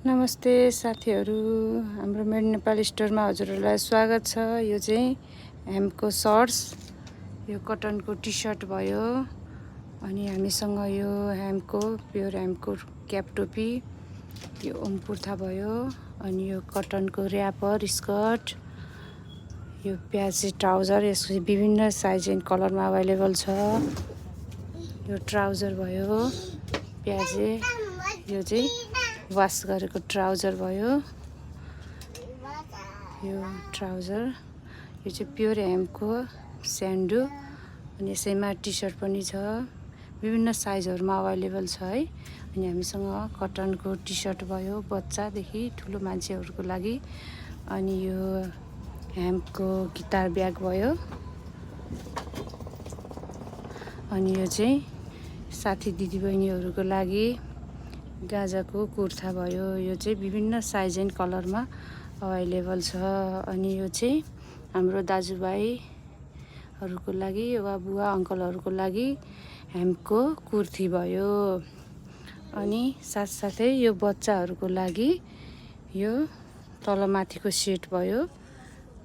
नमस्ते साथीहरू, हाम्रो मेड नेपाल स्टोरमा हजुरहरूलाई स्वागत छ। यो चाहिँ हेम्पको सर्ट्स, यो कटनको टी सर्ट भयो। अनि हामीसँग यो हेम्पको प्योर हेम्पको क्याप टोपी, यो ओम कुर्ता भयो। अनि यो कटनको ऱ्यापर स्कर्ट, यो प्याजी ट्राउजर, यसको विभिन्न साइज एन्ड कलरमा अभाइलेबल छ। यो ट्राउजर भयो प्याजे, यो चाहिँ वास गरेको ट्राउजर भयो। यो ट्राउजर, यो चाहिँ प्योर हेम्पको स्यान्डो, अनि यसैमा टी सर्ट पनि छ। विभिन्न साइजहरूमा अभाइलेबल छ है। अनि हामीसँग कटनको टी सर्ट भयो बच्चादेखि ठुलो मान्छेहरूको लागि। अनि यो हेम्पको गिटार ब्याग भयो। अनि यो चाहिँ साथी दिदीबहिनीहरूको लागि गाजाको कुर्ता भयो। यो चाहिँ विभिन्न साइज एन्ड कलरमा अभाइलेबल छ। अनि यो चाहिँ हाम्रो दाजुभाइहरूको लागि वा बुवा अङ्कलहरूको लागि हेम्पको कुर्ती भयो। अनि साथसाथै यो बच्चाहरूको लागि यो तलमाथिको सेट भयो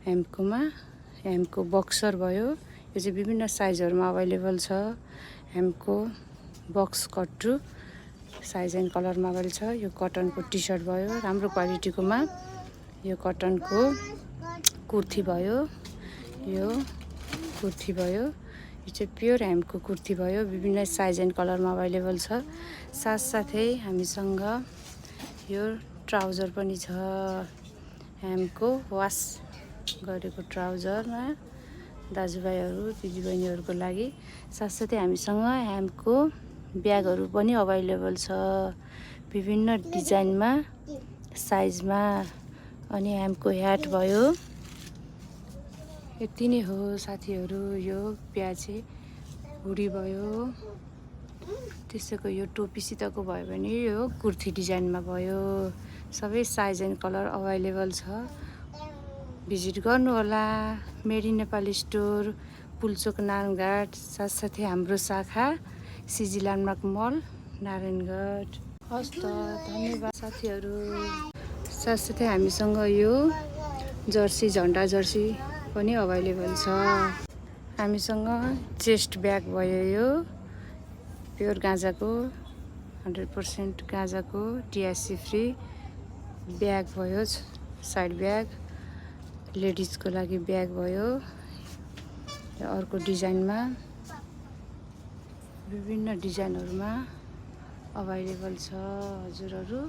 हेम्पको बक्सर भयो। यो चाहिँ विभिन्न साइजहरूमा अभाइलेबल छ। हेम्पको बक्स कट्टु साइज एन्ड कलरमा अभाइलेबल छ। यो कटनको टी सर्ट भयो राम्रो क्वालिटीकोमा। यो कटनको कुर्ती भयो, यो कुर्ती भयो। यो चाहिँ प्योर हेम्पको कुर्ती भयो, विभिन्न साइज एन्ड कलरमा अभाइलेबल छ। साथसाथै हामीसँग यो ट्राउजर पनि छ, हेम्पको वास गरेको ट्राउजरमा दाजुभाइहरू दिदीबहिनीहरूको लागि। साथसाथै हामीसँग हेम्पको ब्यागहरू पनि अभाइलेबल छ, विभिन्न डिजाइनमा साइजमा। अनि हेम्पको ह्याट भयो। यति नै हो साथीहरू। यो प्याजे हुडी भयो, त्यसैको यो टोपीसितको भयो भने यो कुर्ती डिजाइनमा भयो। सबै साइज एन्ड कलर अभाइलेबल छ। भिजिट गर्नुहोला made in Nepal store, Pulchowk Narayanghat. साथसाथै हाम्रो शाखा सिजी ल्यान्डमार्क मल नारायणगढ। हस् त, धन्यवाद साथीहरू। साथसाथै हामीसँग यो जर्सी झन्डा जर्सी पनि अभाइलेबल छ। हामीसँग चेस्ट ब्याग भयो, यो प्योर गाँजाको 100% गाँजाको टिआरसी फ्री ब्याग भयो। साइड ब्याग लेडिजको लागि ब्याग भयो। अर्को डिजाइनमा विभिन्न डिजाइनहरूमा अभाइलेबल छ हजुरहरू।